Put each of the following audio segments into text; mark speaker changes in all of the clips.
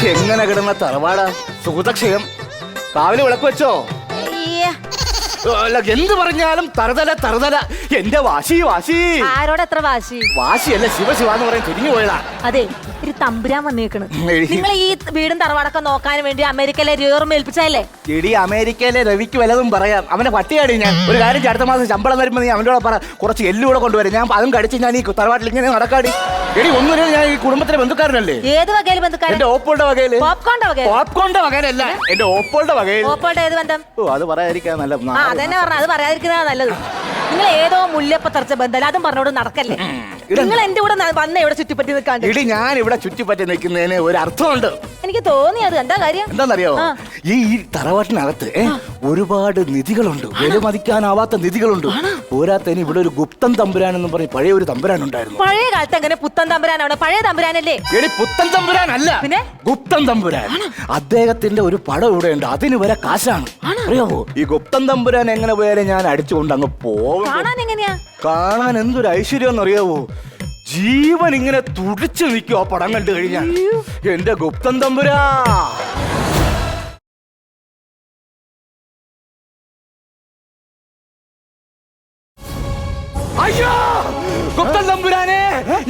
Speaker 1: എങ്ങനെ കിടന്ന തറവാടാ സുഹൃതക്ഷയം. കാവിലെ വിളക്ക് വെച്ചോ? അല്ല, എന്ത് പറഞ്ഞാലും തറുതല തറുതല. എന്റെ വാശി വാശി.
Speaker 2: ആരോട് എത്ര വാശി?
Speaker 1: വാശിയല്ല, ശിവ എന്ന് പറയാൻ തിരിഞ്ഞു പോയതാ.
Speaker 2: അതെ, ഒരു തമ്പുരാൻ വന്നേക്കണ്. നിങ്ങൾ ഈ വീടും തറവാടൊക്കെ നോക്കാൻ വേണ്ടി അമേരിക്കയിലെ രേറും ഏൽപ്പിച്ചല്ലേ?
Speaker 1: എടി, അമേരിക്കയിലെ രവിക്ക് വല്ലതും പറയാം. അവനെ പട്ടിയാടി ഞാൻ. ഒരു കാര്യം, അടുത്ത മാസം ശമ്പളം വരുമ്പോ നീ അവനോട് പറ, കുറച്ച് എല്ലൂടെ കൊണ്ടുവരും. ഞാൻ അതും കടിച്ച് ഞാൻ ഈ തറവാട്ടിൽ ഇങ്ങനെ നടക്കാടി. എടി, ഒന്നുമില്ല, ഞാൻ ഈ കുടുംബത്തിലെ ബന്ധുക്കാരനല്ലേ.
Speaker 2: ഏത് വകയില് ബന്ധുക്കാരൻ?
Speaker 1: എന്റെ ഓപ്പോളുടെ വകയില്.
Speaker 2: പോപ്കോണിന്റെ
Speaker 1: വകയിലല്ല, എന്റെ ഓപ്പോളുടെ വകയിൽ.
Speaker 2: ഓപ്പോളുടെ ഏത് ബന്ധം?
Speaker 1: ഓ, അത് പറയാതിരിക്കാൻ നല്ല.
Speaker 2: അതന്നെ പറഞ്ഞ, അത് പറയാതിരിക്കുന്നതാ നല്ലത്. നിങ്ങൾ ഏതോ മുല്ലപ്പത്തറച്ച ബന്ധം, അതും പറഞ്ഞോട് നടക്കല്ലേ. നിങ്ങൾ എന്റെ കൂടെ വന്ന ഇവിടെ ചുറ്റിപ്പറ്റി നിൽക്കാണ്ട്.
Speaker 1: ഇടി, ഞാൻ ഇവിടെ ചുറ്റിപ്പറ്റി നിൽക്കുന്നതിന് ഒരു അർത്ഥമുണ്ട്.
Speaker 2: എനിക്ക് തോന്നിയത്. എന്താ കാര്യം?
Speaker 1: എന്താന്നറിയോ? ഈ തറവാട്ടിനകത്ത് ഒരുപാട് നിധികളുണ്ട്, വിലമതിക്കാനാവാത്ത നിധികളുണ്ട്. പോരാത്തതിന് ഇവിടെ ഒരു ഗുപ്തൻ തമ്പുരാൻ എന്ന് പറയും പഴയ ഒരു തമ്പുരാൻ ഉണ്ടായിരുന്നു.
Speaker 2: പഴയ കാലത്ത് എങ്ങനെ പുത്തൻ തമ്പുരാനാണ്? പഴയ തമ്പുരാനല്ലേ?
Speaker 1: എടി, പുത്തൻ തമ്പുരാൻ അല്ല, പിന്നെ ഗുപ്തൻ തമ്പുരാൻ. അദ്ദേഹത്തിന്റെ ഒരു പടം ഇവിടെ ഉണ്ട്, അതിന് വരെ കാശാണ്. അറിയാവോ? ഈ ഗുപ്തൻ തമ്പുരാൻ എങ്ങനെ പോയാലും ഞാൻ അടിച്ചുകൊണ്ട് അങ്ങ് പോകും.
Speaker 2: കാണാൻ എങ്ങനെയാ?
Speaker 1: കാണാൻ എന്തൊരു ഐശ്വര്യം എന്നറിയാവോ? ജീവൻ ഇങ്ങനെ തുടിച്ചു നിൽക്കും ആ പടം കണ്ടു കഴിഞ്ഞാൽ. എന്റെ ഗുപ്തൻ തമ്പുരാ. അയ്യോ, ഗുപ്തൻ തമ്പുരാനെ,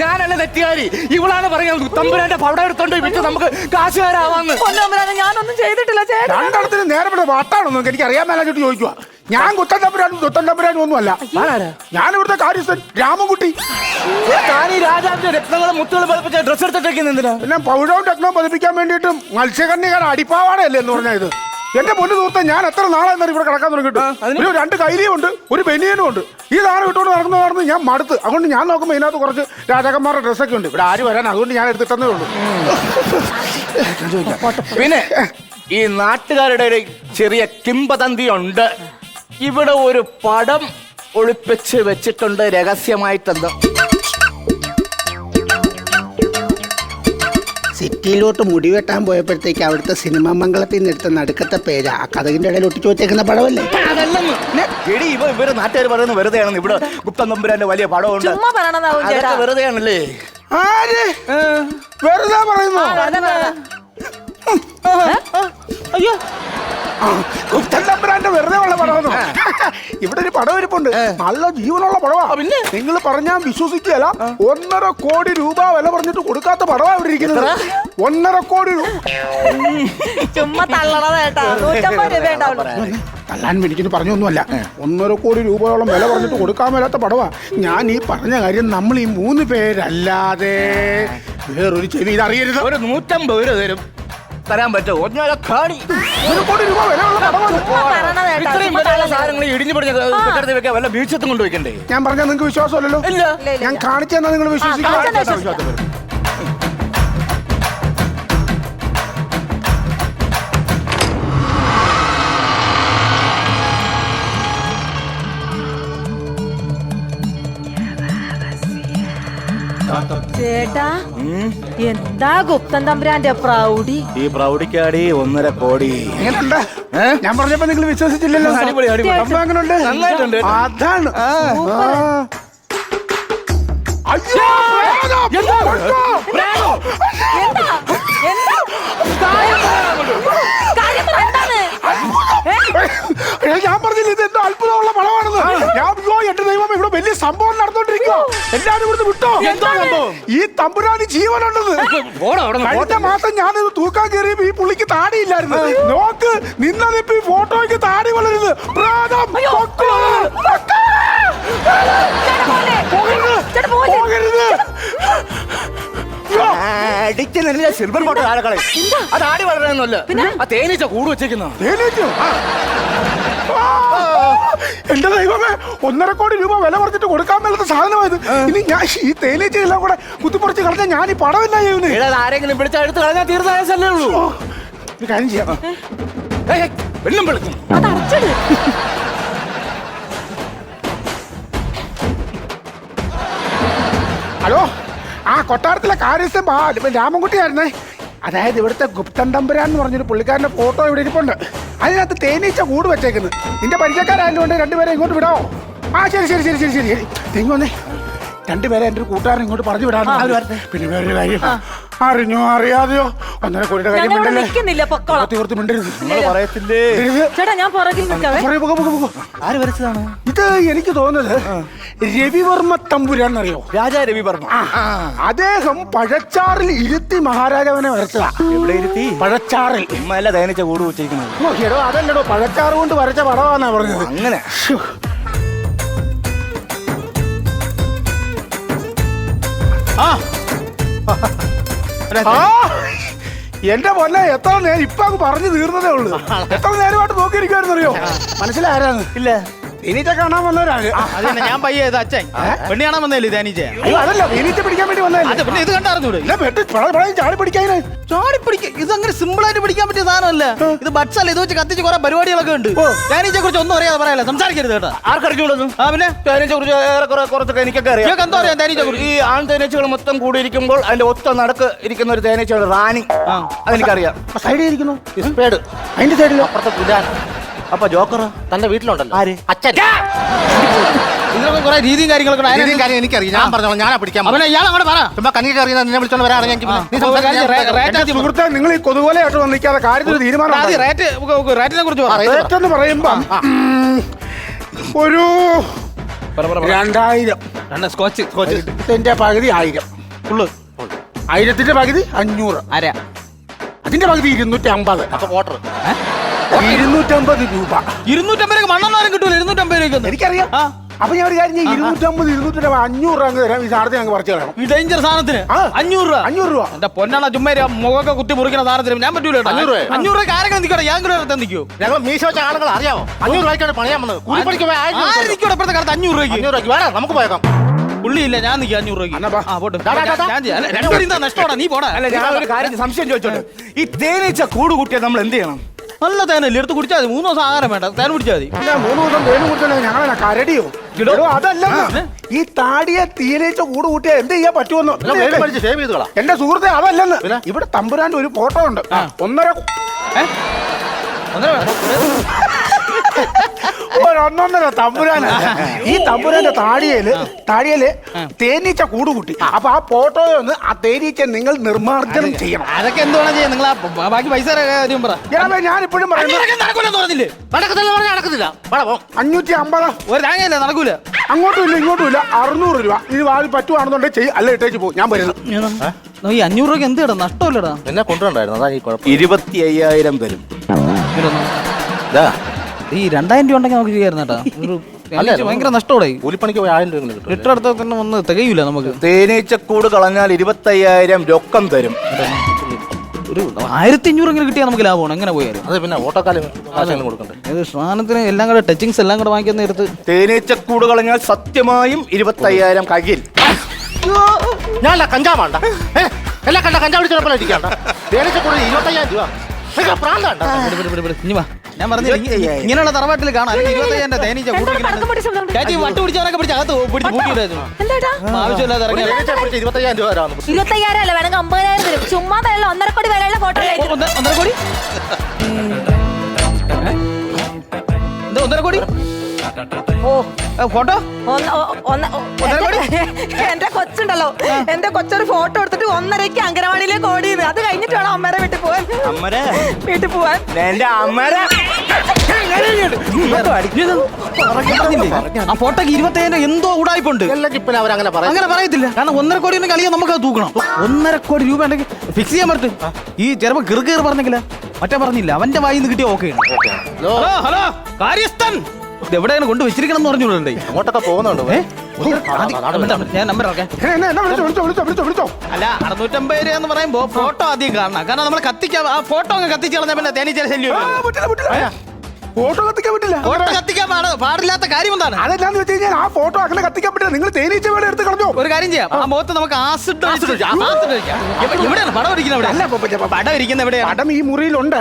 Speaker 1: ഞാനല്ല തെറ്റുകാരി. ഇവളാണ് പറയുന്നത് തമ്പുരാന്റെ പടം എടുത്തോണ്ട് വിറ്റ് നമുക്ക് കാശുകാരാവാന്ന്.
Speaker 2: ഞാനൊന്നും ചെയ്തിട്ടില്ല.
Speaker 3: രണ്ടിടത്തിന് നേരെ വാട്ടാണെന്നോ എനിക്ക് അറിയാൻ മേലായിട്ട് ചോദിക്കുക. ഞാൻ ഗുപ്തൻ തമ്പുരാനും ഒന്നുമല്ല. ഞാൻ ഇവിടുത്തെ കാര്യസ്ഥൻ രാമൻകുട്ടി.
Speaker 1: രാജാവിന്റെ രത്നങ്ങളും മുത്തുകളും പതിപ്പിച്ച ഡ്രസ് എടുത്തിട്ടേക്കുന്ന എന്തിനാ?
Speaker 3: പിന്നെ പൗരവും രത്നവും പതിപ്പിക്കാൻ വേണ്ടിയിട്ട് മത്സ്യകന്യകാർ അടിപ്പാവാടല്ലേ എന്ന് പറഞ്ഞത്. എന്റെ പൊന്നു സുഹൃത്തെ, ഞാൻ എത്ര നാളെന്നാലും ഇവിടെ കിടക്കാൻ തുടങ്ങിയിട്ട്. ഒരു 2 കൈലിയും ഉണ്ട്, ഒരു ബനിയനും ഉണ്ട്. ഈ സാധനം ഇട്ടുകൊണ്ട് നടന്ന് ഞാൻ മടുത്ത്. അതുകൊണ്ട് ഞാൻ നോക്കുമ്പോൾ ഇതിനകത്ത് കുറച്ച് രാജാക്കന്മാരുടെ ഡ്രസ്സൊക്കെ ഉണ്ട്. ഇവിടെ ആര് വരാൻ, അതുകൊണ്ട് ഞാൻ എടുത്തിട്ടേ ഉള്ളൂ.
Speaker 1: പിന്നെ ഈ നാട്ടുകാരുടെ ഒരു ചെറിയ കിംവദന്തി ഉണ്ട്. ഇവിടെ ഒരു പടം ഒളിപ്പിച്ച് വെച്ചിട്ടുണ്ട് രഹസ്യമായിട്ടെന്തോ.
Speaker 4: സിറ്റിയിലോട്ട് മുടി വെട്ടാൻ പോയപ്പോഴത്തേക്ക് അവിടുത്തെ സിനിമാ മംഗളത്തിൽ നിന്ന് എടുത്ത നടുക്കത്തെ പേര് ആ കഥകിന്റെ ഇടയിൽ ഒട്ടിച്ചു വെച്ചേക്കുന്ന പടമല്ലേ?
Speaker 1: എടി, ഇവര് നാട്ടുകാർ പറയുന്നത് വെറുതെയാണെന്ന്. ഇവിടെ ഗുപ്തൻ തമ്പുരാന്റെ വലിയ പടമുണ്ട്. വെറുതെയാണല്ലേ?
Speaker 3: ആര് വെറുതെ പറയുന്നു?
Speaker 1: അയ്യോ,
Speaker 3: ഗുപ്തൻ തമ്പുരാന്റെ വെറുതെ ഉള്ള പടമെന്നോ? ഇവിടെ ഒരു പടം ഇരിപ്പുണ്ട്, നല്ല ജീവനുള്ള പടവാ. പിന്നെ നിങ്ങൾ പറഞ്ഞാൽ വിശ്വസിക്കുകയല്ല, 1.5 കോടി രൂപ വില പറഞ്ഞിട്ട് കൊടുക്കാത്ത പടവാ ഇവിടെ ഇരിക്കുന്നത്. 1.5 കോടി രൂപ.
Speaker 2: ചുമ്മാ
Speaker 3: തല്ലാൻ എനിക്കിന് പറഞ്ഞൊന്നുമല്ല. 1.5 കോടി രൂപയോളം വില പറഞ്ഞിട്ട് കൊടുക്കാൻ മേലാത്ത പടവാ. ഞാൻ ഈ പറഞ്ഞ കാര്യം നമ്മൾ ഈ 3 പേരല്ലാതെ വേറൊരു ചെവി ഇതറിയരുത്.
Speaker 1: ഒരു 150 രൂപ തരും, തരാൻ പറ്റുമോ? 1.5
Speaker 3: കോടി രൂപ വിലയുള്ള പടമാണ്.
Speaker 1: ഇത്രയും വിലയുള്ള സാധനങ്ങൾ ഇടിഞ്ഞു പൊടിഞ്ഞ വെക്കാൻ വല്ല മ്യൂസിയത്തും കൊണ്ടുവയ്ക്കണ്ടേ?
Speaker 3: ഞാൻ പറഞ്ഞാൽ നിങ്ങൾക്ക് വിശ്വാസമല്ലല്ലോ. ഞാൻ കാണിച്ചെന്നാ നിങ്ങൾ വിശ്വസിക്കുക.
Speaker 2: ചേട്ടാ, എന്താ ഗുപ്തൻ തമ്പുരാന്റെ പ്രൗഢി?
Speaker 1: ഈ പ്രൗഢിക്കാടി 1.5 കോടി.
Speaker 3: എങ്ങനെയുണ്ട്? ഞാൻ പറഞ്ഞപ്പോ നിങ്ങൾ വിശ്വസിച്ചില്ലല്ലോ.
Speaker 1: അടിപൊളി അടിപൊളി.
Speaker 3: എങ്ങനെയുണ്ട്?
Speaker 1: നന്നായിട്ടുണ്ട്.
Speaker 3: അതാണ്. ഞാൻ പറഞ്ഞില്ല ഇത് എന്തോ അത്ഭുതമുള്ള പടമാണെന്ന്. ഞാൻ എന്റെ ദൈവം, ഇവിടെ വലിയ സംഭവം നടന്നോണ്ടിരിക്കുക. എല്ലാരും ഇവിടുന്ന് വിട്ടോ. ഈ തമ്പുരാന് ജീവനുള്ളത്. കഴിഞ്ഞ മാസം ഞാനിത് തൂക്കാൻ കയറിയപ്പോ ഈ പുള്ളിക്ക് താടിയില്ലായിരുന്നു. നോക്ക്, നിന്നതിപ്പോ ഈ ഫോട്ടോയ്ക്ക് താടി വളരുന്നത്.
Speaker 1: സിൽവർ ഫോട്ടോ ആരക്കളെ അത് ആടി വളരണമല്ല, ആ തേനീച്ച കൂട് വെച്ചേക്കുന്ന.
Speaker 3: എന്റെ ദൈവമേ, 1.5 കോടി രൂപ വില പറഞ്ഞിട്ട് കൊടുക്കാൻ മേലത്തെ സാധനമായത്. ഇനി ഞാൻ ഈ തേനീച്ച എല്ലാം കൂടെ കുത്തിപ്പറിച്ച് കളഞ്ഞാൽ ഞാൻ ഈ പടമില്ല ചെയ്യുന്നത്.
Speaker 1: ആരെങ്കിലും പിടിച്ച എടുത്ത് കളഞ്ഞാൽ തീർച്ചയായും ഉള്ളൂ.
Speaker 3: ഒരു കാര്യം ചെയ്യാം.
Speaker 1: വെള്ളം വെളുക്കും.
Speaker 3: ഹലോ, ആ കൊട്ടാരത്തിലെ കാര്യസ്ഥൻ രാമൻകുട്ടിയായിരുന്നേ. അതായത് ഇവിടുത്തെ ഗുപ്തൻ തമ്പുരാൻ എന്ന് പറഞ്ഞൊരു പുള്ളിക്കാരന്റെ ഫോട്ടോ ഇവിടെ ഇരിപ്പുണ്ട്. അതിനകത്ത് തേനീച്ച കൂട് വെച്ചേക്കുന്നത്. നിന്റെ പരിചയക്കാരായതുകൊണ്ട് 2 പേരെ ഇങ്ങോട്ട് വിടാവോ? ആ ശരി ശരി ശരി ശരി ശരി. തെങ്ങി വന്നേ, 2 പേരെ എൻ്റെ ഒരു കൂട്ടുകാരൻ ഇങ്ങോട്ട് പറഞ്ഞു വിടാൻ. പിന്നെ വേറൊരു കാര്യം, അറിഞ്ഞോ അറിയാതെയോ 1.5 കോടിയുടെ കാര്യം
Speaker 2: ഞങ്ങളിവിടെ
Speaker 3: മിണ്ടല്ലേ.
Speaker 2: നിൽക്കുന്നില്ല പൊക്കോളാം.
Speaker 3: ഓർത്ത് മിണ്ടരുത്.
Speaker 1: നിങ്ങൾ പറയത്തില്ലേ?
Speaker 2: ചേട്ടാ ഞാൻ പുറകിൽ നിൽക്കാവേ.
Speaker 3: പറയൂ, പോ.
Speaker 1: ആര് വരച്ചതാണ്?
Speaker 3: ഇത് എനിക്ക് തോന്നുന്നത് രവിവർമ്മ തമ്പുരാൻ അറിയോ?
Speaker 1: രാജാ രവിവർമ്മ.
Speaker 3: അദ്ദേഹം പഴച്ചാറിൽ ഇരുത്തി മഹാരാജാവിനെ വരച്ചതാ.
Speaker 1: എവിടെ ഇരുത്തി?
Speaker 3: പഴച്ചാറിൽ.
Speaker 1: ഉമ്മല്ല തേനീച്ച കൂട് വെച്ചിരിക്കുന്നത്.
Speaker 3: എടോ അതല്ലടോ, പഴച്ചാറ് കൊണ്ട് വരച്ച പടമാന്നാ പറഞ്ഞത്.
Speaker 1: അങ്ങനെ
Speaker 3: ശ്ശോ. ആ എന്റെ പൊന്നെ, എത്ര നേരം ഇപ്പൊ അങ്ങ് പറഞ്ഞു തീർന്നതേ ഉള്ളൂ. എത്ര നേരമായിട്ട് നോക്കിയിരിക്കുവായിരുന്നറിയോ? മനസ്സിലാരാന്ന്?
Speaker 1: ഇല്ല.
Speaker 3: തേനീച്ച കാണാൻ വന്നവരാണ്.
Speaker 5: അതന്നെ ഞാൻ പയ്യെ ഇത് അച്ഛൻ പെണ്ണി കാണാൻ വന്നല്ലേ തേനീച്ച.
Speaker 3: അയ്യോ അതല്ല, തേനീച്ച പിടിക്കാൻ വേണ്ടി വന്നതല്ലേ.
Speaker 5: അത് പിന്നെ ഇത് കണ്ടറിഞ്ഞൂടെ?
Speaker 3: ഇല്ല, ചാടി പിടിക്കാൻ.
Speaker 5: ചാടി പിടിക്കുക ഇത് അങ്ങനെ സിമ്പിൾ ആയിട്ട് പിടിക്കാൻ പറ്റിയ സാധനമല്ല. ഇത് ബഡ്സ് അല്ല, ഇത് വെച്ച് കത്തിച്ച് കുറെ പരിപാടികളൊക്കെ ഉണ്ട്. തേനീച്ചയെ കുറിച്ച് ഒന്നും അറിയാതെ പറയാല്ല, സംസാരിക്കരുത് കേട്ടോ.
Speaker 1: ആർക്കറിഞ്ഞൂടുന്നു?
Speaker 5: ആ പിന്നെ
Speaker 1: തേനീച്ച കുറിച്ച് കുറച്ചൊക്കെ എനിക്കൊക്കെ അറിയാം.
Speaker 5: ഇതൊക്കെ എന്തോ അറിയാം തേനീച്ചയെ കുറിച്ച്?
Speaker 1: ഈ ആൺ തേനീച്ചകൾ മൊത്തം കൂടിയിരിക്കുമ്പോൾ അതിന്റെ ഒത്ത നടക്ക് ഇരിക്കുന്ന ഒരു തേനീച്ചയാണ് റാണി. അതെനിക്കറിയാം.
Speaker 3: സൈഡിൽ ഇരിക്കുന്നു
Speaker 1: ഇസ്പേഡ്.
Speaker 3: അതിന്റെ സൈഡിലോ?
Speaker 1: അപ്പുറത്തെ പുലാൻ. അപ്പൊ ജോക്കർ തന്റെ വീട്ടിലുണ്ടല്ലോ. ആര്? അച്ഛൻ.
Speaker 5: ഇതിനൊക്കെ കുറെ രീതിയും കാര്യങ്ങളൊക്കെ ഉണ്ട്. അതിനെ-
Speaker 1: കാര്യം എനിക്കറിയാം. ഞാൻ പറഞ്ഞോളാം, ഞാനാ പിടിക്കാൻ.
Speaker 5: അവനെ ഇയാൾ അങ്ങോട്ട് പറ.
Speaker 1: ചുമ്മാ കണ്ണിക്ക് അറിയുന്ന നിന്നെ വിളിച്ചോണ്ട് വരാണെങ്കിൽ
Speaker 3: എന്റെ സുഹൃത്തെ, നിങ്ങൾ ഈ കൊതുകോലയായിട്ട് വന്നിരിക്കാതെ കാര്യത്തിൽ തീരുമാനം
Speaker 5: ആദ്യം റേറ്റിനെ കുറിച്ച് പറ.
Speaker 3: റേറ്റ് എന്ന് പറയുമ്പം ഒരു 2000.
Speaker 5: രണ്ട് സ്കോച്ച്
Speaker 3: ഇതിന്റെ പകുതി 1000.
Speaker 5: ഫുള്ള്
Speaker 3: 1000ന്റെ പകുതി 500.
Speaker 5: അര
Speaker 3: അതിന്റെ പകുതി 250.
Speaker 1: അപ്പൊ ക്വാർട്ടർ
Speaker 3: 250 രൂപ.
Speaker 5: 250 രൂപ മണ്ണെണ്ണാരും കിട്ടൂല. 250 രൂപ
Speaker 3: എനിക്കറിയാം. അപ്പൊ ഞാൻ ഒരു കാര്യം 250, 250, 500 രൂപ അങ്ങ് തരാം. ഈ സാധനത്തിന് ഞങ്ങൾ പറിച്ചു കളയണം.
Speaker 5: ഈ ഡേഞ്ചർ സാധനത്തിന്
Speaker 3: ആ.
Speaker 5: 500 രൂപ.
Speaker 3: 500 രൂപ.
Speaker 5: എന്റെ പൊന്നാണ ചുമ്മാ മുഖമൊക്കെ കുത്തി മുറിക്കുന്ന സാധനത്തിന് ഞാൻ പറ്റൂല.
Speaker 1: 500 രൂപ.
Speaker 5: 500 രൂപ ആരെങ്കിലും നിൽക്കട്ടെ, ഞാൻ കൂടെ നിൽക്കൂ.
Speaker 1: ഞങ്ങൾ മീശ വെച്ച ആളുകൾ അറിയാമോ? 500 രൂപയ്ക്കാണ് പണിയാൻ വന്നത്. കൂലിപ്പണിക്ക് പോയി 1000 രൂപ.
Speaker 5: ആയിരിക്കും ഇപ്പോഴത്തെ കാലത്ത് 500 രൂപയ്ക്ക്.
Speaker 1: 500 രൂപയ്ക്ക് വേണം, നമുക്ക് പോയേക്കാം.
Speaker 5: പുള്ളിയില്ല, ഞാൻ നിൽക്കുക 500 രൂപയ്ക്ക്.
Speaker 3: എന്നാ വാ.
Speaker 5: ആ പോട്ടെ.
Speaker 1: ഡാ, ഡാ, ഡാ.
Speaker 5: ഞാൻ ചെയ്യാം. അല്ല, രണ്ടുപേരും എന്താ നഷ്ടമാടാ, നീ പോടാ.
Speaker 1: അല്ല, ഞാൻ ഒരു കാര്യം സംശയം ചോദിച്ചോട്ടെ. ഈ തേനീച്ച കൂട് കൂട്ടിയാൽ നമ്മൾ എന്ത് ചെയ്യണം?
Speaker 5: നല്ല തേനല്ലേ, എടുത്ത് കുടിച്ചാൽ മതി. 3 ദിവസം ആഹാരം വേണ്ട, തേൻ കുടിച്ചാൽ മതി.
Speaker 3: പിന്നെ 3 ദിവസം തേനും കുടിച്ചാൽ ഞങ്ങളെ കരടിയോ? അതല്ല, ഈ താടിയെ തേനീച്ച കൂട് കൂട്ടിയാ എന്ത് ചെയ്യാൻ പറ്റുമെന്ന്
Speaker 1: സേവ് ചെയ്ത് കളാം.
Speaker 3: എന്റെ സുഹൃത്തെ അതല്ലെന്ന്. ഇവിടെ തമ്പുരാന്റെ ഒരു ഫോട്ടോ ഉണ്ട്. 1.5 തമ്പുരാന. ഈ തമ്പുരാന്റെ താടിയല് തേനീച്ച കൂട് കൂട്ടി. അപ്പൊ ആ ഫോട്ടോയെ ഒന്ന് ആ തേനീച്ച നിങ്ങൾ നിർമ്മാർജ്ജനം ചെയ്യണം.
Speaker 5: അതൊക്കെ എന്തുവാണ് ചെയ്യാൻ? നിങ്ങൾ ബാക്കി പൈസ കാര്യം പറ.
Speaker 3: ഞാൻ ഇപ്പോഴും പറയുന്നത്
Speaker 5: നടക്കൂലെന്ന് പറഞ്ഞില്ലേ?
Speaker 1: നടക്കത്തില്ല.
Speaker 3: 550.
Speaker 5: ഒരു തേങ്ങയല്ലേ നടക്കൂല.
Speaker 3: അങ്ങോട്ടും ഇല്ല ഇങ്ങോട്ടും ഇല്ല. 600 രൂപ. ഇത് വാങ്ങി പറ്റുവാണെന്നുണ്ടെങ്കിൽ ചെയ്യും, അല്ല ഇട്ടേച്ച് പോകും. ഞാൻ വരുന്നത്.
Speaker 5: ഈ 500 രൂപയ്ക്ക് എന്ത് ഇടാ? നഷ്ടമല്ലടാ.
Speaker 1: എന്നെ കൊണ്ടുവണ്ടായിരുന്നു, അതാ ഈ കുഴപ്പം. 25,000 വരും.
Speaker 5: ഈ 2000 രൂപ ഉണ്ടെങ്കിൽ നമുക്ക് ചെയ്യായിരുന്നു കേട്ടാ. ഒരു ഭയങ്കര നഷ്ടോടെ.
Speaker 1: കൂലിപ്പണിക്ക് പോയി 1000 രൂപ കിട്ടും.
Speaker 5: ലിറ്റർ അടുത്ത തന്നെ ഒന്ന് തികയൂല നമുക്ക്.
Speaker 1: തേനീച്ചക്കൂട് കളഞ്ഞാൽ 25,000 രൊക്കം തരും.
Speaker 5: ഒരു 1500 എങ്കിലും കിട്ടിയാൽ നമുക്ക് ലാഭമാണ് എങ്ങനെ പോയാലും.
Speaker 1: അത് പിന്നെ ഓട്ടോക്കാലം കൊടുക്കണ്ടേ?
Speaker 5: ഏത് സാധനത്തിന് എല്ലാം കൂടെ ടച്ചിങ്സ് എല്ലാം കൂടെ വാങ്ങിക്കുന്ന നേരത്ത്
Speaker 1: തേനീച്ചക്കൂട് കളഞ്ഞാൽ സത്യമായും 25,000 കയ്യിൽ. ഞാനല്ല കഞ്ചാവാണ്ട എല്ലാം കണ്ട കഞ്ചാവ് പിടിച്ചപ്പോഴായിരിക്കണ്ട. തേനീച്ചക്കൂട് 25,000 രൂപ.
Speaker 5: ഞാൻ പറഞ്ഞില്ല, ഇങ്ങനെയുള്ള തറവാട്ടിൽ കാണാം 25,000 തേനീച്ച ചേച്ചി വട്ട് പിടിച്ചവരൊക്കെ പിടിച്ച് അകത്ത് പിടിച്ച് പൂട്ടിയിട്ടായിരുന്നു. ആവശ്യമില്ലാതെ ഇറങ്ങി
Speaker 1: 25,000 രൂപ തരാമെന്ന്.
Speaker 2: 25,000 അല്ല, വേണമെങ്കിൽ 50,000 തരും. ചുമ്മാ തരല്ല, 1.5 കോടി വിലയുള്ള ഫോട്ടോ.
Speaker 5: 1.5 കോടി എന്താ 1.5 കോടി ഫോട്ടോ?
Speaker 2: എന്റെ കൊച്ചുണ്ടല്ലോ, എന്റെ കൊച്ചൊരു ഫോട്ടോ എടുത്തിട്ട് 1.5ക്ക് അങ്കനവാടിയിലേക്ക് ഓടിയത്. അത് കഴിഞ്ഞിട്ട് വേണം അമ്മേരെ വീട്ടിൽ പോവാൻ. വീട്ടിൽ പോവാൻ
Speaker 1: എന്റെ അമ്മരെ
Speaker 5: ആ ഫോട്ടോക്ക് 25,000 എന്തോ ഉടായിപ്പുണ്ട്.
Speaker 1: പിന്നെ അവരങ്ങനെ പറയാം.
Speaker 5: അങ്ങനെ പറയത്തില്ല. കാരണം 1.5 കോടി ഉണ്ടെങ്കിൽ കളിയാ നമുക്ക് അത് തൂക്കണം. 1.5 കോടി രൂപ ഉണ്ടെങ്കിൽ ഫിക്സ് ചെയ്യാൻ പറ്റും. ഈ ചിലപ്പോ കിറുകേറ് പറഞ്ഞെങ്കില മറ്റേ പറഞ്ഞില്ല, അവന്റെ വായിന്ന് നിന്ന് കിട്ടിയ ഓക്കെ. ഹലോ കാര്യസ്ഥൻ, ഇത് എവിടെയാണ് കൊണ്ട് വെച്ചിരിക്കണം എന്ന് പറഞ്ഞുകൊണ്ടേ.
Speaker 1: അങ്ങോട്ടൊക്കെ പോകുന്നുണ്ട്.
Speaker 5: ഞാൻ നമ്പർ ഇറക്കാം.
Speaker 3: വിളിച്ചോ.
Speaker 5: അല്ല 650 രൂപ എന്ന് പറയുമ്പോ ഫോട്ടോ ആദ്യം കാണണം. കാരണം നമ്മൾ കത്തിക്കാൻ ആ ഫോട്ടോ അങ്ങ് കത്തിച്ച് കളഞ്ഞാൽ പിന്നെ തേനീച്ച ശല്യം.
Speaker 3: ഫോട്ടോ കത്തിക്കാൻ പറ്റില്ല.
Speaker 5: ഫോട്ടോ കത്തിക്കാൻ പാടില്ലാത്ത കാര്യം എന്താണ്?
Speaker 3: അതെന്താന്ന് വെച്ച് കഴിഞ്ഞാൽ ആ ഫോട്ടോ അങ്ങനെ കത്തിക്കാൻ പറ്റില്ല. നിങ്ങൾ തേനീച്ച വേണം എടുത്ത് കളഞ്ഞോ.
Speaker 5: ഒരു കാര്യം ചെയ്യാം, ആ മുഖത്ത് നമുക്ക് ആസിഡ് എവിടെയാണ് പടം ഇരിക്കുന്നത്? എവിടെ പടം ഇരിക്കുന്ന എവിടെയാണ്?
Speaker 3: പടം ഈ മുറിയിലുണ്ട്.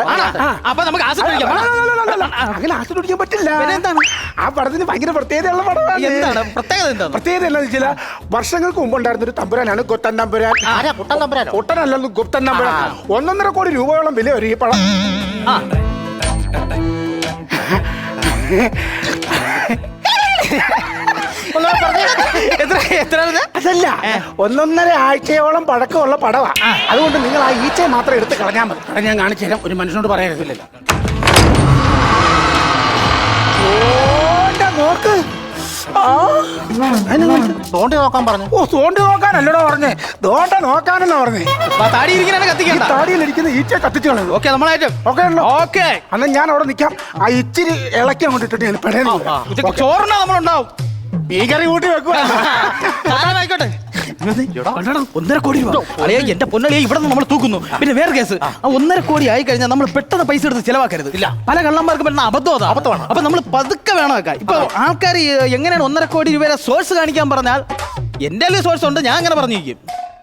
Speaker 5: അപ്പൊ നമുക്ക് ആസിഡ് ഒഴിക്കാം.
Speaker 3: അങ്ങനെ ആസിഡ് ഒഴിക്കാൻ പറ്റില്ല.
Speaker 5: എന്താണ്
Speaker 3: ആ പടത്തിന് ഭയങ്കര പ്രത്യേകതയുള്ള പടമാണ്.
Speaker 5: എന്താണ് പ്രത്യേകത? എന്താണ്
Speaker 3: പ്രത്യേകത? എന്താണെന്ന് വെച്ചാൽ വർഷങ്ങൾക്ക് മുമ്പ് ഉണ്ടായിരുന്ന ഒരു തമ്പുരാനാണ് ഗുപ്തൻ തമ്പുരാൻ. ഒട്ടനല്ലെന്ന് ഗുപ്തൻ തമ്പുരാൻ. 1.5 കോടി രൂപയോളം വില വരും ഈ പടം.
Speaker 5: എത്ര
Speaker 3: അതല്ല 1.5 ആഴ്ചയോളം പഴക്കമുള്ള പടവാ. അതുകൊണ്ട് നിങ്ങൾ ആ ഈച്ചയെ മാത്രം എടുത്ത് കളഞ്ഞാൽ മതി. അത് ഞാൻ കാണിച്ചു തരാം. ഒരു മനുഷ്യനോട് പറയരുതില്ലല്ലോ. നോക്ക്.
Speaker 1: തോണ്ടി നോക്കാൻ പറഞ്ഞു.
Speaker 3: ഓ, തോണ്ടി നോക്കാനല്ലടോ പറഞ്ഞേ, ദോണ്ട നോക്കാനെന്നാ പറഞ്ഞേ.
Speaker 5: താടി ഇരിക്കാനാണ് കത്തിക്കണ്ട.
Speaker 3: താടിയിലിരിക്കുന്ന ഈച്ച കത്തിച്ചു കളഞ്ഞു.
Speaker 5: ഓക്കെ നമ്മളായിട്ട്
Speaker 3: ഓക്കെ ഉള്ളു.
Speaker 5: ഓക്കെ
Speaker 3: അന്ന് ഞാൻ അവിടെ നിൽക്കാം. ആ ഇച്ചിരി ഇളക്കി അങ്ങോട്ട് ഇട്ടിട്ട് ഞാൻ പെടേന്ന്
Speaker 5: ചോറിനാ നമ്മളുണ്ടാവും.
Speaker 3: ഭീകരി കൂട്ടി വെക്കുക.
Speaker 5: ആയിക്കോട്ടെ. 1.5 കോടി രൂപ. അളിയാ എന്റെ പൊന്നളിയെ ഇവിടെ നിന്ന് നമ്മൾ തൂക്കുന്നു. പിന്നെ വേറെ കേസ്, ആ 1.5 കോടി ആയി കഴിഞ്ഞാൽ നമ്മൾ പെട്ടെന്ന് പൈസ എടുത്ത് ചിലവാക്കരുത്. ഇല്ല, പല കള്ളന്മാർക്ക് പറ്റുന്ന അബദ്ധമാണ്. അപ്പൊ നമ്മൾ പതുക്കെ വേണം വെക്കാൻ. ഇപ്പൊ ആൾക്കാർ എങ്ങനെയാണ് 1.5 കോടി രൂപയുടെ സോഴ്സ് കാണിക്കാൻ പറഞ്ഞാൽ എന്റെ സോഴ്സ് ഉണ്ട്. ഞാൻ അങ്ങനെ പറഞ്ഞിരിക്കും.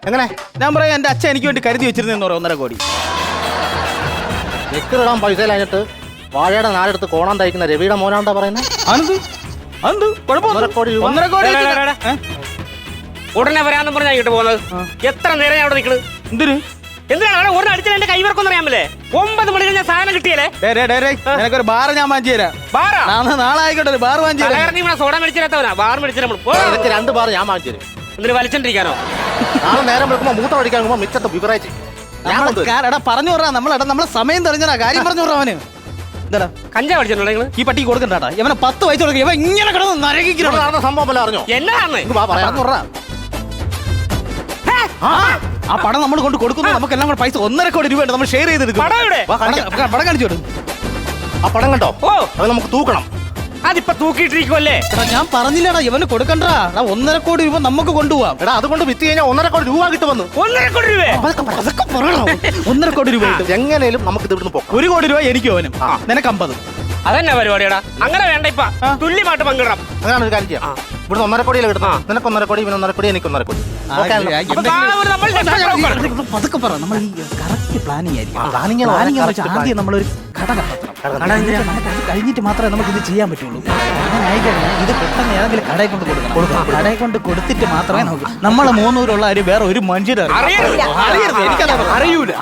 Speaker 1: എങ്ങനെ?
Speaker 5: ഞാൻ പറയാം, എന്റെ അച്ഛൻ എനിക്ക് വേണ്ടി കരുതി വെച്ചിരുന്നെന്ന് പറയാം 1.5 കോടി.
Speaker 1: ചെക്കിടാൻ പൈസ കഴിഞ്ഞിട്ട് വാഴയുടെ നാലെടുത്ത് കോണാൻ തയ്ക്കുന്ന രവിയുടെ മോനാണ്ടാ പറയുന്നത്.
Speaker 5: അന്ത് കുഴപ്പമില്ല. 1.5 കോടി
Speaker 6: ഉടനെ വരാന്ന് പറഞ്ഞാ ഇങ്ങോട്ട് പോകുന്നത്. എത്ര നേരം അവിടെ നിൽക്കണ്? എന്തിനാണ് ഉടനെ അടിച്ചാൽ എന്റെ കൈവർക്കൊന്നും അറിയാമല്ലേ? 9 മണി കഴിഞ്ഞാൽ സാധനം കിട്ടിയല്ലേ?
Speaker 5: നിനക്കൊരു ബാർ ഞാൻ വാങ്ങിച്ചു തരാം. നാളെ ആയിക്കോട്ടെ, ഒരു ബാർ വാങ്ങിച്ചു തരാം.
Speaker 6: സോഡ മേടിച്ചിരാത്തവനാ ബാർ മേടിച്ചു നമ്മൾ.
Speaker 1: 2 ബാർ ഞാൻ വാങ്ങിച്ചു തരും.
Speaker 6: എന്തിനു വലിച്ചോണ്ടിരിക്കാനോ?
Speaker 1: നാളെ നേരം വെക്കുമ്പോ മൂത്രം അടിക്കാൻ മിച്ചത്തെ വിവറായിട്ട്
Speaker 5: പറഞ്ഞു വിടാ. നമ്മളെ സമയം തെളിഞ്ഞാ കാര്യം പറഞ്ഞു വിടാ. അവന് എന്താടാ
Speaker 6: കഞ്ചാ പഠിച്ചിട്ടുണ്ടോ നിങ്ങള്?
Speaker 5: ഈ പട്ടി കൊടുക്കണ്ടാ. ഇവനെ 10 വയസ്സ് കൊടുക്കുക. ഇവ ഇങ്ങനെ കിടന്ന് നരകിക്കണം.
Speaker 1: നടന്ന സംഭവം പോലെ അറിഞ്ഞോ?
Speaker 6: എന്നാണ്
Speaker 5: ആ പടം നമ്മൾ കൊണ്ട് കൊടുക്കുന്നു. നമുക്ക് എല്ലാം കൂടെ പൈസ 1.5 കോടി രൂപ നമ്മൾ ഷെയർ ചെയ്തെടുക്കും. പടം കാണിച്ചോടും.
Speaker 1: ആ പടം കണ്ടോ?
Speaker 6: ഓ,
Speaker 1: അത് നമുക്ക് തൂക്കണം.
Speaker 6: അതിപ്പോ തൂക്കിയിട്ടിരിക്കുമല്ലേ?
Speaker 5: ഞാൻ പറഞ്ഞില്ലടാ, ഇവന് കൊടുക്കണ്ടാ. 1.5 കോടി രൂപ നമുക്ക് കൊണ്ടുപോവാം.
Speaker 1: എടാ, അതുകൊണ്ട് വിറ്റ് കഴിഞ്ഞാൽ 1.5 കോടി രൂപ കിട്ടുമെന്ന്.
Speaker 6: 1.5 കോടി രൂപ?
Speaker 5: അതൊക്കെ പറയണോ? 1.5 കോടി രൂപ കിട്ടും.
Speaker 1: എങ്ങനെയും നമുക്ക് ഇത് ഇവിടുന്ന് പോകാം.
Speaker 5: 1 കോടി രൂപ എനിക്കും അവനും. നിനക്ക് 50.
Speaker 6: അതന്നെ പരിപാടിയാടാ. അങ്ങനെ വേണ്ട. ഇപ്പൊ തുല്യമായിട്ട് പങ്കിടണം.
Speaker 1: അങ്ങനെയാണ് ഒരു കാര്യം ചെയ്യാം. ഇവിടുന്ന് 1.5 കോടിയല്ലേ കിട്ടുന്നത്? നിനക്ക് 1.5 കോടി, ഇവന് 1.5 കോടി, എനിക്ക് 1.5 കോടി.
Speaker 5: പതുക്കെ പറ. നമ്മൾ ഈ കറക്റ്റ് പ്ലാനിങ് ആയിരിക്കും.
Speaker 1: പ്ലാനിങ്
Speaker 5: ആദ്യം നമ്മളൊരു കട കണ്ടെത്തണം. നമുക്ക് അത് കഴിഞ്ഞിട്ട് മാത്രമേ നമുക്ക് ഇത് ചെയ്യാൻ പറ്റുള്ളൂ. അങ്ങനെ ആയിക്കഴിഞ്ഞാൽ ഇത് പെട്ടെന്ന് ഏതെങ്കിലും കടയിൽ കൊണ്ട് കൊടുക്കണം. കടയിൽ കൊണ്ട് കൊടുത്തിട്ട് മാത്രമേ നമുക്ക് നമ്മളെ 3 ഊരുള്ള കാര്യം വേറെ ഒരു മനുഷ്യരും അറിയരുത്. എനിക്കത് അറിയൂല.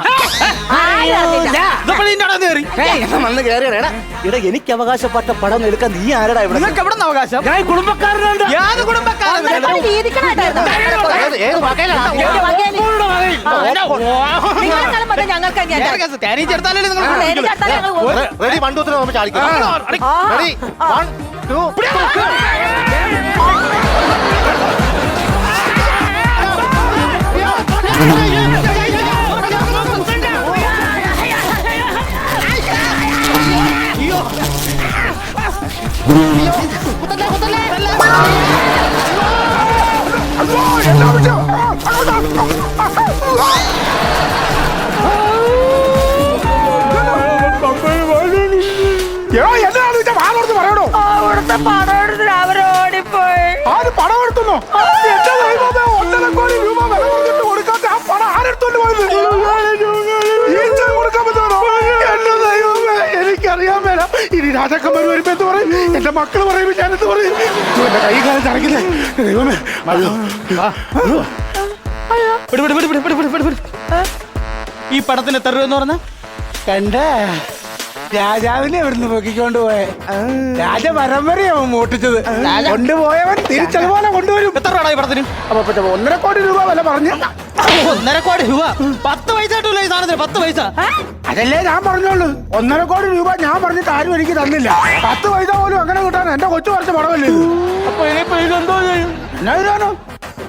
Speaker 1: ഇവിടെ എനിക്ക് അവകാശപ്പെട്ട പടം എടുക്കാൻ നീ ആരടാ ഇവിടെ?
Speaker 5: നിങ്ങൾക്ക് എവിടെ നിന്ന് അവകാശം?
Speaker 3: ഞാൻ കുടുംബക്കാരനാണ്.
Speaker 5: യാതൊരു കുടുംബക്കാരൻ ചേർത്താലേ നിങ്ങൾ
Speaker 1: റെഡി? 1 2 3 നമ്മൾ ചാടിക്കാം. റെഡി? 1 2
Speaker 3: പറയണോ?
Speaker 2: അവിടുത്തെ പടം എടുത്തിട്ട് അവരോടിപ്പോയി.
Speaker 3: ആര് പണം എടുത്തുന്നോ? 1.5 കോടി രൂപ വില കൊടുത്തിട്ട് കൊടുക്കാത്ത ആ പണം ആരെടുത്തോണ്ട് പോയത്? കൊടുക്കാൻ പറ്റുമോ? എന്റെ ദൈവമേ, എനിക്കറിയാൻ മേല. ഇനി രാജാക്കന്മാർ വരുമ്പോ എന്ത് പറയും? എന്റെ മക്കള് പറയുമ്പോ ഞാനെന്ത് പറയും? എന്റെ കൈ കാലം ചടക്കില്ലേ ദൈവമേ.
Speaker 5: ഈ പടത്തിന് എത്ര രൂപ എന്ന് പറഞ്ഞ
Speaker 3: കണ്ടേ? രാജാവിനെ ഇവിടുന്ന് പൊക്കിക്കൊണ്ട് പോയെ. രാജ പരമ്പരയാവും മോട്ടിച്ചത്. കൊണ്ടുപോയവൻ തിരിച്ചതുപോലെ കൊണ്ടുവരും.
Speaker 5: എത്ര രൂപ ഈ പടത്തിന്?
Speaker 3: അപ്പൊ 1.5 കോടി രൂപ വില പറഞ്ഞു.
Speaker 5: 1.5 കോടി രൂപ? 10 പൈസ ആയിട്ടില്ല ഈ സാധനത്തിന്. 10 പൈസ
Speaker 3: അതല്ലേ ഞാൻ പറഞ്ഞോളൂ. 1.5 കോടി രൂപ ഞാൻ പറഞ്ഞിട്ട് ആരും എനിക്ക് തന്നില്ല. 10 പൈസ പോലും അങ്ങനെ കിട്ടാൻ എന്റെ കൊച്ചു കുറച്ച് പടമല്ലേ ഇത്. അപ്പൊ ഇനിയിപ്പോ ഇതെന്തോ ചെയ്യും? എന്നാ ഇതാണോ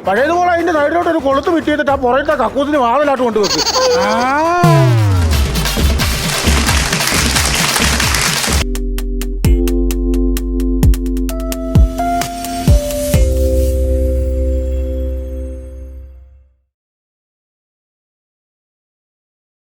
Speaker 3: പഴയതുപോലെ അതിന്റെ സൈഡിലോട്ട് ഒരു കൊളുത്ത് വിറ്റിട്ട് ആ പുറത്തെ കക്കൂത്തിന് വാതിലായിട്ട് കൊണ്ടുവെക്കും.